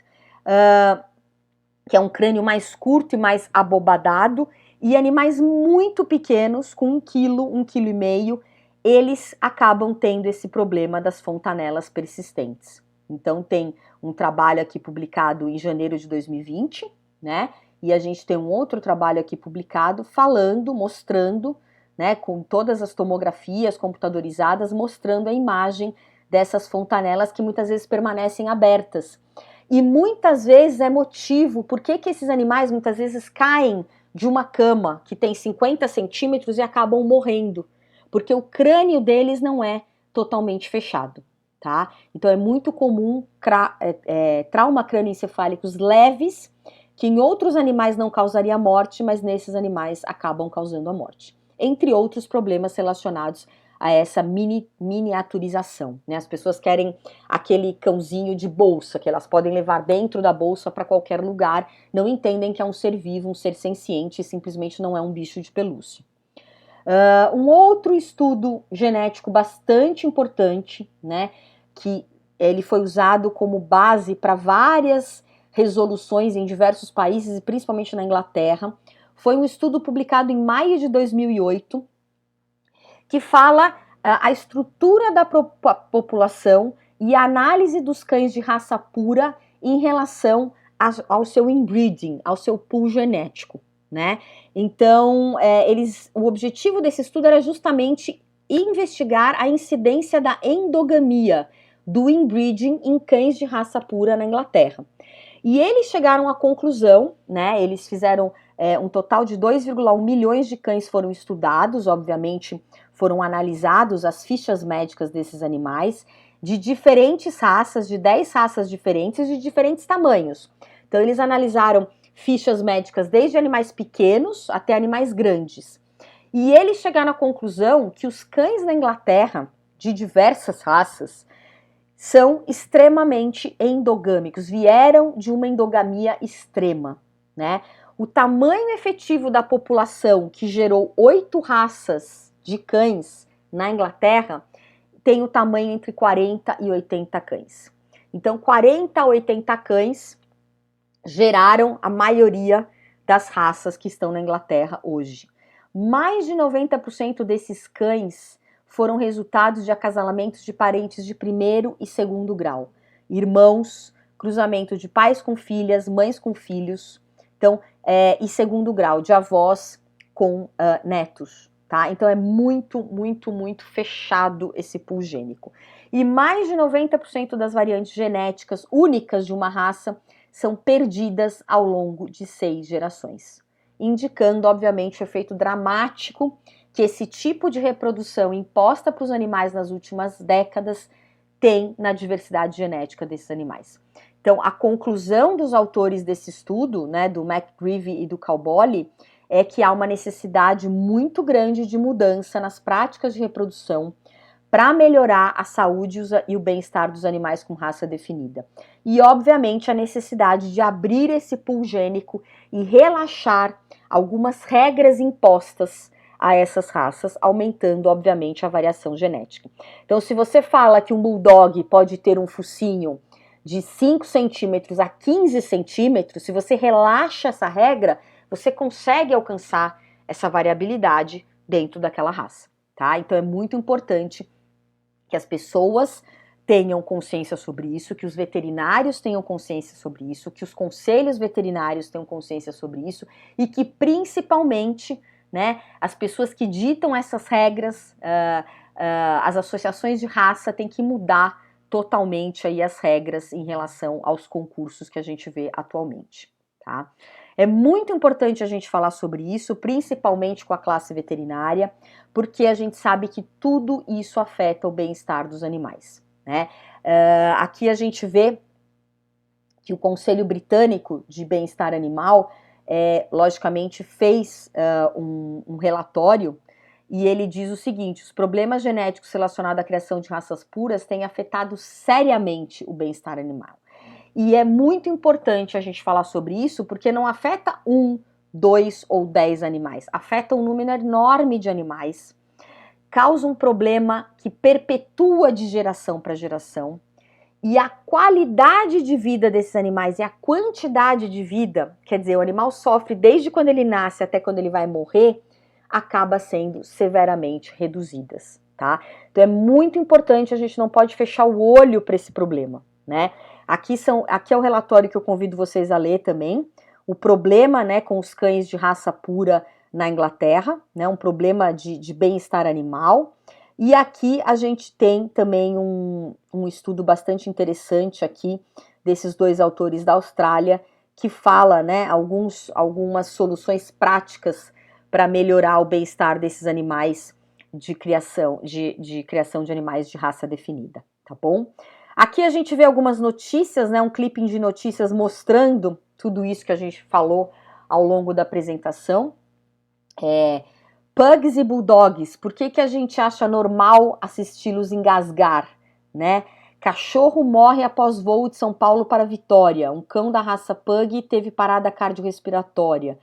que é um crânio mais curto e mais abobadado, e animais muito pequenos, com 1 quilo, 1,5 kg, eles acabam tendo esse problema das fontanelas persistentes. Então tem um trabalho aqui publicado em janeiro de 2020, né, e a gente tem um outro trabalho aqui publicado falando, mostrando, né, com todas as tomografias computadorizadas, mostrando a imagem dessas fontanelas que muitas vezes permanecem abertas. E muitas vezes é motivo, por que esses animais muitas vezes caem de uma cama que tem 50 centímetros e acabam morrendo? Porque o crânio deles não é totalmente fechado, tá? Então é muito comum trauma crânioencefálicos leves, que em outros animais não causaria morte, mas nesses animais acabam causando a morte. Entre outros problemas relacionados a essa miniaturização, né? As pessoas querem aquele cãozinho de bolsa, que elas podem levar dentro da bolsa para qualquer lugar, não entendem que é um ser vivo, um ser senciente, e simplesmente não é um bicho de pelúcia. Um outro estudo genético bastante importante, né, que ele foi usado como base para várias resoluções em diversos países, e principalmente na Inglaterra, foi um estudo publicado em maio de 2008, que fala a estrutura da população e a análise dos cães de raça pura em relação ao seu inbreeding, ao seu pool genético, né? Então, o objetivo desse estudo era justamente investigar a incidência da endogamia, do inbreeding em cães de raça pura na Inglaterra. E eles chegaram à conclusão, né? Eles fizeram um total de 2,1 milhões de cães foram estudados, obviamente foram analisados as fichas médicas desses animais, de diferentes raças, de 10 raças diferentes, de diferentes tamanhos. Então eles analisaram fichas médicas desde animais pequenos até animais grandes. E eles chegaram à conclusão que os cães na Inglaterra, de diversas raças, são extremamente endogâmicos, vieram de uma endogamia extrema, né? O tamanho efetivo da população que gerou 8 raças de cães na Inglaterra tem o tamanho entre 40 e 80 cães. Então, 40 a 80 cães geraram a maioria das raças que estão na Inglaterra hoje. Mais de 90% desses cães foram resultados de acasalamentos de parentes de primeiro e segundo grau. Irmãos, cruzamento de pais com filhas, mães com filhos, então, e segundo grau, de avós com netos, tá? Então é muito, muito, muito fechado esse pool gênico. E mais de 90% das variantes genéticas únicas de uma raça são perdidas ao longo de 6 gerações, indicando, obviamente, o efeito dramático que esse tipo de reprodução imposta para os animais nas últimas décadas tem na diversidade genética desses animais. Então, a conclusão dos autores desse estudo, né, do McGreevy e do Cowboly, é que há uma necessidade muito grande de mudança nas práticas de reprodução para melhorar a saúde e o bem-estar dos animais com raça definida. E, obviamente, a necessidade de abrir esse pool gênico e relaxar algumas regras impostas a essas raças, aumentando, obviamente, a variação genética. Então, se você fala que um bulldog pode ter um focinho de 5 centímetros a 15 centímetros, se você relaxa essa regra, você consegue alcançar essa variabilidade dentro daquela raça, tá? Então, é muito importante que as pessoas tenham consciência sobre isso, que os veterinários tenham consciência sobre isso, que os conselhos veterinários tenham consciência sobre isso e que, principalmente, né, as pessoas que ditam essas regras, as associações de raça têm que mudar totalmente aí as regras em relação aos concursos que a gente vê atualmente, tá? É muito importante a gente falar sobre isso, principalmente com a classe veterinária, porque a gente sabe que tudo isso afeta o bem-estar dos animais, né? Aqui a gente vê que o Conselho Britânico de Bem-Estar Animal, logicamente, fez um relatório e ele diz o seguinte: os problemas genéticos relacionados à criação de raças puras têm afetado seriamente o bem-estar animal. E é muito importante a gente falar sobre isso, porque não afeta 1, 2 ou 10 animais, afeta um número enorme de animais, causa um problema que perpetua de geração para geração, e a qualidade de vida desses animais e a quantidade de vida, quer dizer, o animal sofre desde quando ele nasce até quando ele vai morrer, acaba sendo severamente reduzidas, tá? Então é muito importante, a gente não pode fechar o olho para esse problema, né? Aqui é o relatório que eu convido vocês a ler também, o problema, né, com os cães de raça pura na Inglaterra, né, um problema de bem-estar animal. E aqui a gente tem também um estudo bastante interessante aqui desses dois autores da Austrália que fala, né, algumas soluções práticas para melhorar o bem-estar desses animais de criação de animais de raça definida, tá bom? Aqui a gente vê algumas notícias, né, um clipping de notícias mostrando tudo isso que a gente falou ao longo da apresentação. Pugs e bulldogs, por que a gente acha normal assisti-los engasgar, né? Cachorro morre após voo de São Paulo para Vitória. Um cão da raça Pug teve parada cardiorrespiratória.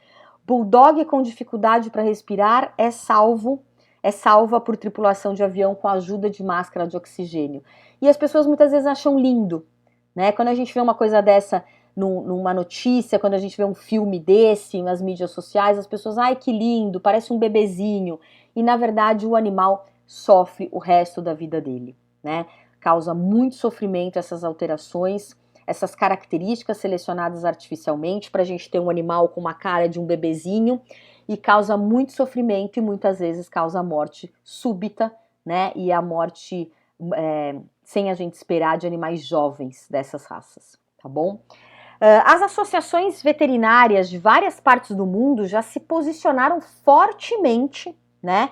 Bulldog com dificuldade para respirar é salva por tripulação de avião com a ajuda de máscara de oxigênio. E as pessoas muitas vezes acham lindo, né? Quando a gente vê uma coisa dessa numa notícia, quando a gente vê um filme desse nas mídias sociais, as pessoas, ai que lindo, parece um bebezinho. E na verdade o animal sofre o resto da vida dele, né? Causa muito sofrimento essas alterações, essas características selecionadas artificialmente para a gente ter um animal com uma cara de um bebezinho, e causa muito sofrimento e muitas vezes causa a morte súbita, né? E a morte sem a gente esperar de animais jovens dessas raças, tá bom? As associações veterinárias de várias partes do mundo já se posicionaram fortemente, né,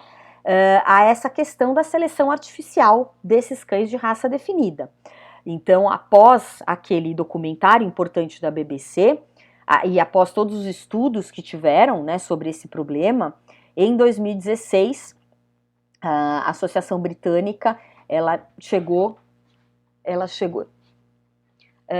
a essa questão da seleção artificial desses cães de raça definida. Então, após aquele documentário importante da BBC, e após todos os estudos que tiveram, né, sobre esse problema, em 2016, a Associação Britânica,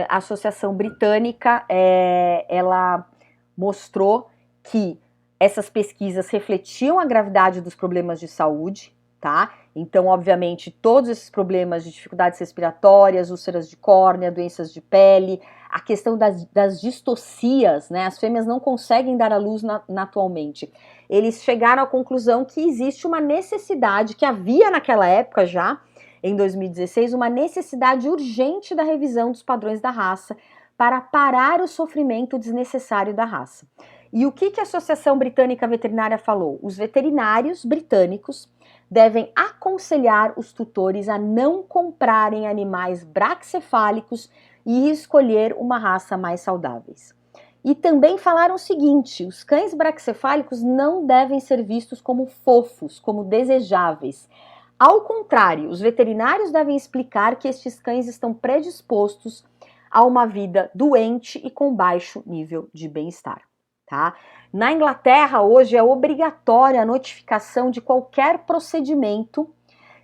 a Associação Britânica, ela mostrou que essas pesquisas refletiam a gravidade dos problemas de saúde, tá? Então, obviamente, todos esses problemas de dificuldades respiratórias, úlceras de córnea, doenças de pele, a questão das distocias, né? As fêmeas não conseguem dar à luz naturalmente. Eles chegaram à conclusão que existe uma necessidade, que havia naquela época já, em 2016, uma necessidade urgente da revisão dos padrões da raça para parar o sofrimento desnecessário da raça. E o que a Associação Britânica Veterinária falou? Os veterinários britânicos devem aconselhar os tutores a não comprarem animais braquicefálicos e escolher uma raça mais saudáveis. E também falaram o seguinte: os cães braquicefálicos não devem ser vistos como fofos, como desejáveis. Ao contrário, os veterinários devem explicar que estes cães estão predispostos a uma vida doente e com baixo nível de bem-estar, tá? Na Inglaterra, hoje, é obrigatória a notificação de qualquer procedimento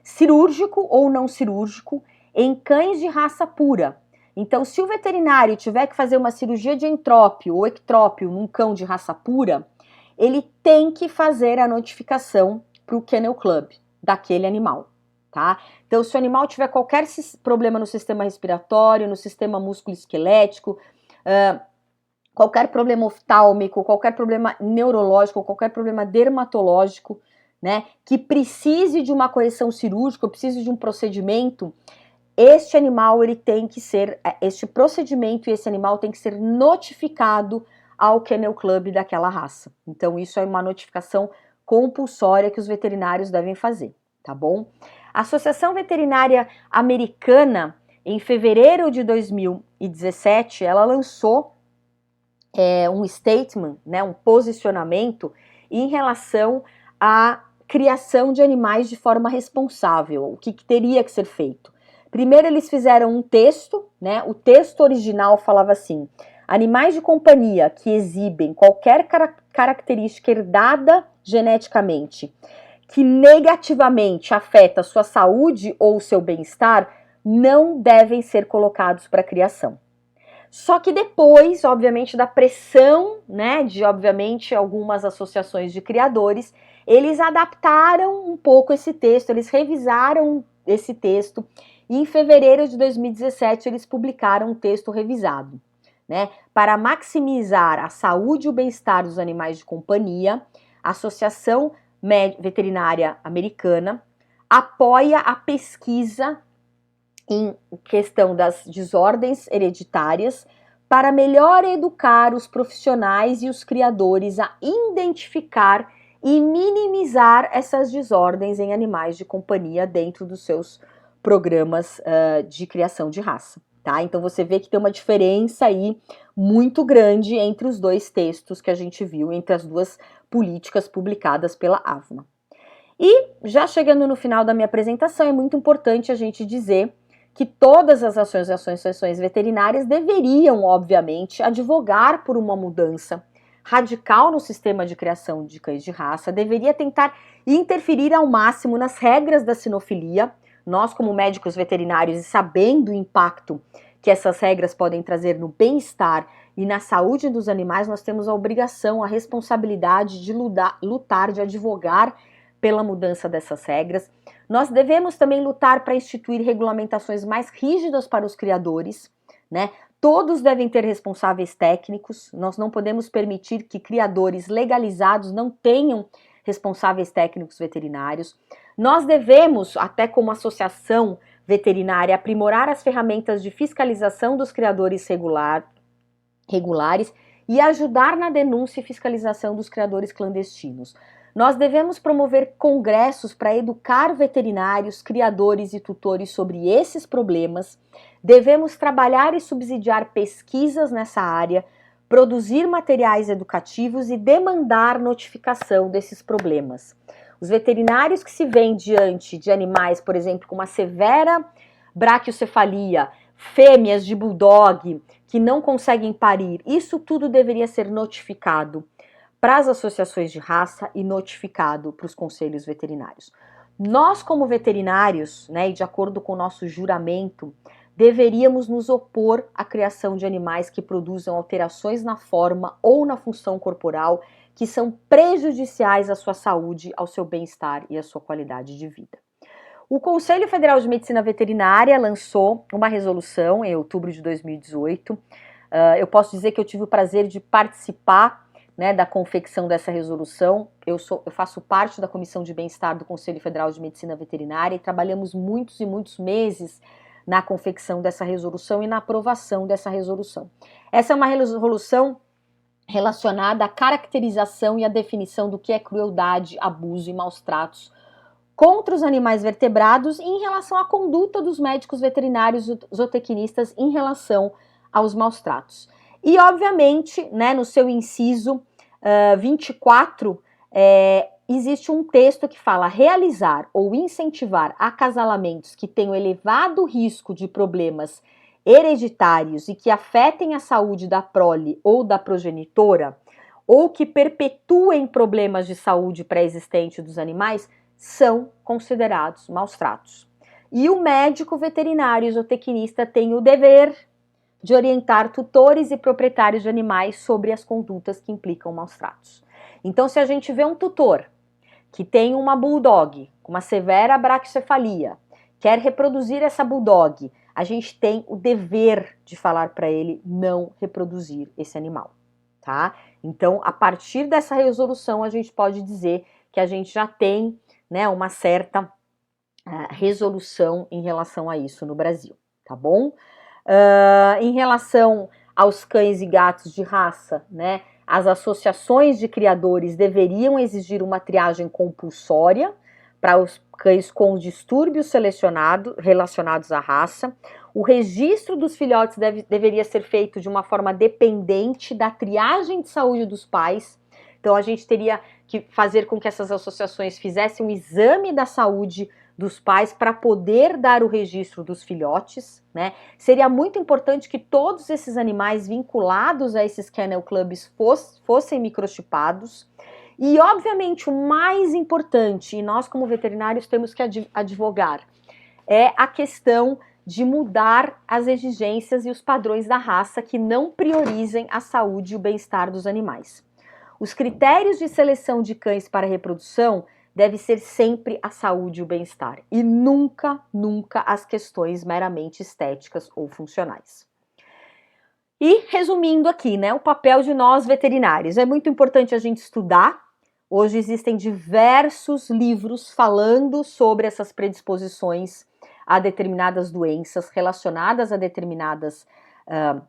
cirúrgico ou não cirúrgico em cães de raça pura. Então, se o veterinário tiver que fazer uma cirurgia de entrópio ou ectrópio num cão de raça pura, ele tem que fazer a notificação para o Kennel Club daquele animal, tá? Então, se o animal tiver qualquer problema no sistema respiratório, no sistema músculo-esquelético, qualquer problema oftálmico, qualquer problema neurológico, qualquer problema dermatológico, né, que precise de uma correção cirúrgica, precise de um procedimento, este animal, ele tem que ser, este procedimento e esse animal tem que ser notificado ao Kennel Club daquela raça. Então, isso é uma notificação compulsória que os veterinários devem fazer, tá bom? A Associação Veterinária Americana, em fevereiro de 2017, ela lançou um statement, né, um posicionamento em relação à criação de animais de forma responsável, o que teria que ser feito. Primeiro eles fizeram um texto, né, o texto original falava assim: animais de companhia que exibem qualquer característica herdada geneticamente que negativamente afeta a sua saúde ou o seu bem-estar não devem ser colocados para criação. Só que depois, obviamente, da pressão, né, de obviamente algumas associações de criadores, eles adaptaram um pouco esse texto, eles revisaram esse texto e em fevereiro de 2017 eles publicaram um texto revisado, né, para maximizar a saúde e o bem-estar dos animais de companhia. A Associação Veterinária Americana apoia a pesquisa em questão das desordens hereditárias para melhor educar os profissionais e os criadores a identificar e minimizar essas desordens em animais de companhia dentro dos seus programas de criação de raça, tá? Então você vê que tem uma diferença aí muito grande entre os dois textos que a gente viu, entre as duas políticas publicadas pela AVMA. E já chegando no final da minha apresentação, é muito importante a gente dizer que todas as associações veterinárias deveriam, obviamente, advogar por uma mudança radical no sistema de criação de cães de raça, deveria tentar interferir ao máximo nas regras da sinofilia. Nós, como médicos veterinários, e sabendo o impacto que essas regras podem trazer no bem-estar e na saúde dos animais, nós temos a obrigação, a responsabilidade de lutar, de advogar pela mudança dessas regras. Nós devemos também lutar para instituir regulamentações mais rígidas para os criadores, né? Todos devem ter responsáveis técnicos, nós não podemos permitir que criadores legalizados não tenham responsáveis técnicos veterinários. Nós devemos, até como associação veterinária, aprimorar as ferramentas de fiscalização dos criadores regulares e ajudar na denúncia e fiscalização dos criadores clandestinos. Nós devemos promover congressos para educar veterinários, criadores e tutores sobre esses problemas. Devemos trabalhar e subsidiar pesquisas nessa área, produzir materiais educativos e demandar notificação desses problemas. Os veterinários que se veem diante de animais, por exemplo, com uma severa braquiocefalia, fêmeas de bulldog que não conseguem parir, isso tudo deveria ser notificado para as associações de raça e notificado para os conselhos veterinários. Nós, como veterinários, né, e de acordo com o nosso juramento, deveríamos nos opor à criação de animais que produzam alterações na forma ou na função corporal que são prejudiciais à sua saúde, ao seu bem-estar e à sua qualidade de vida. O Conselho Federal de Medicina Veterinária lançou uma resolução em outubro de 2018. Eu posso dizer que eu tive o prazer de participar, né, da confecção dessa resolução. Eu faço parte da Comissão de Bem-Estar do Conselho Federal de Medicina Veterinária e trabalhamos muitos e muitos meses na confecção dessa resolução e na aprovação dessa resolução. Essa é uma resolução relacionada à caracterização e à definição do que é crueldade, abuso e maus tratos contra os animais vertebrados e em relação à conduta dos médicos veterinários zootecnistas em relação aos maus tratos. E, obviamente, né, no seu inciso 24, existe um texto que fala: realizar ou incentivar acasalamentos que tenham elevado risco de problemas hereditários e que afetem a saúde da prole ou da progenitora, ou que perpetuem problemas de saúde pré-existente dos animais, são considerados maus tratos. E o médico veterinário zootecnista tem o dever de orientar tutores e proprietários de animais sobre as condutas que implicam maus tratos. Então, se a gente vê um tutor que tem uma bulldog com uma severa braquiocefalia, quer reproduzir essa bulldog, a gente tem o dever de falar para ele não reproduzir esse animal, tá? Então, a partir dessa resolução, a gente pode dizer que a gente já tem, né, uma certa resolução em relação a isso no Brasil, tá bom? Em relação aos cães e gatos de raça, né, as associações de criadores deveriam exigir uma triagem compulsória para os cães com distúrbios relacionados à raça. O registro dos filhotes deveria ser feito de uma forma dependente da triagem de saúde dos pais. Então a gente teria que fazer com que essas associações fizessem um exame da saúde dos pais para poder dar o registro dos filhotes, né? Seria muito importante que todos esses animais vinculados a esses kennel clubs fossem microchipados. E, obviamente, o mais importante, e nós como veterinários temos que advogar, é a questão de mudar as exigências e os padrões da raça que não priorizem a saúde e o bem-estar dos animais. Os critérios de seleção de cães para reprodução deve ser sempre a saúde e o bem-estar, e nunca, nunca as questões meramente estéticas ou funcionais. E, resumindo aqui, né, o papel de nós veterinários. É muito importante a gente estudar. Hoje existem diversos livros falando sobre essas predisposições a determinadas doenças relacionadas a determinadas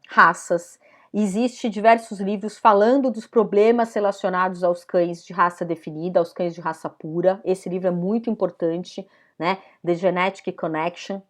raças. Existem diversos livros falando dos problemas relacionados aos cães de raça definida, aos cães de raça pura. Esse livro é muito importante, né? The Genetic Connection.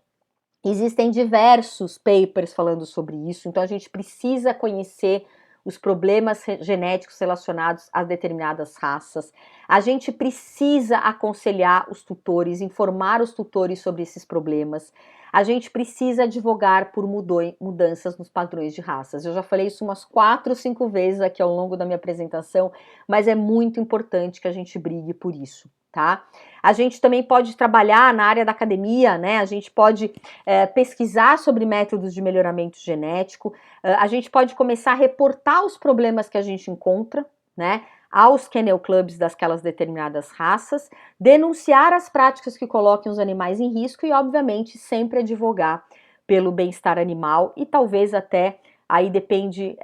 Existem diversos papers falando sobre isso, então a gente precisa conhecer os problemas genéticos relacionados a determinadas raças. A gente precisa aconselhar os tutores, informar os tutores sobre esses problemas. A gente precisa advogar por mudanças nos padrões de raças. Eu já falei isso umas 4 ou 5 vezes aqui ao longo da minha apresentação, mas é muito importante que a gente brigue por isso, tá? A gente também pode trabalhar na área da academia, né? A gente pode pesquisar sobre métodos de melhoramento genético, a gente pode começar a reportar os problemas que a gente encontra, né? Aos kennel clubs daquelas determinadas raças, denunciar as práticas que coloquem os animais em risco e, obviamente, sempre advogar pelo bem-estar animal e talvez até, aí depende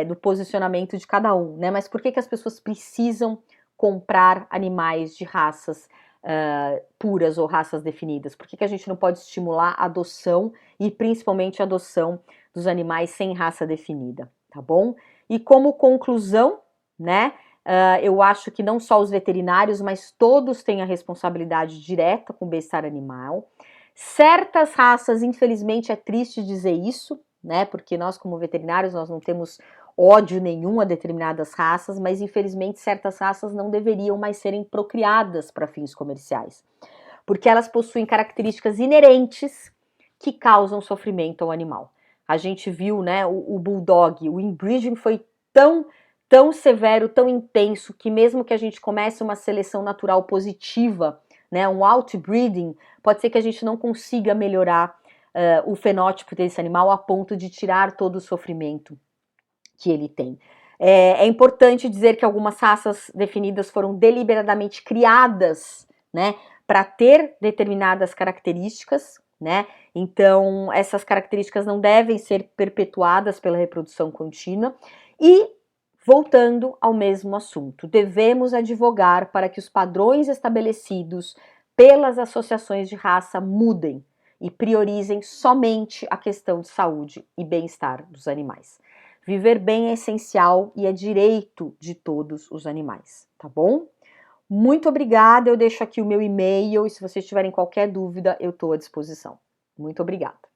do posicionamento de cada um, né? Mas por que as pessoas precisam comprar animais de raças puras ou raças definidas? Por que a gente não pode estimular a adoção e principalmente a adoção dos animais sem raça definida, tá bom? E como conclusão, né? Eu acho que não só os veterinários, mas todos têm a responsabilidade direta com o bem-estar animal. Certas raças, infelizmente, é triste dizer isso, né? Porque nós, como veterinários, nós não temos ódio nenhum a determinadas raças, mas infelizmente certas raças não deveriam mais serem procriadas para fins comerciais, porque elas possuem características inerentes que causam sofrimento ao animal. A gente viu, né, o bulldog, o inbreeding foi tão severo, tão intenso, que mesmo que a gente comece uma seleção natural positiva, né, um outbreeding, pode ser que a gente não consiga melhorar o fenótipo desse animal a ponto de tirar todo o sofrimento que ele tem. É importante dizer que algumas raças definidas foram deliberadamente criadas, né, para ter determinadas características, né? Então, essas características não devem ser perpetuadas pela reprodução contínua. E, voltando ao mesmo assunto, devemos advogar para que os padrões estabelecidos pelas associações de raça mudem e priorizem somente a questão de saúde e bem-estar dos animais. Viver bem é essencial e é direito de todos os animais, tá bom? Muito obrigada, eu deixo aqui o meu e-mail e se vocês tiverem qualquer dúvida, eu estou à disposição. Muito obrigada.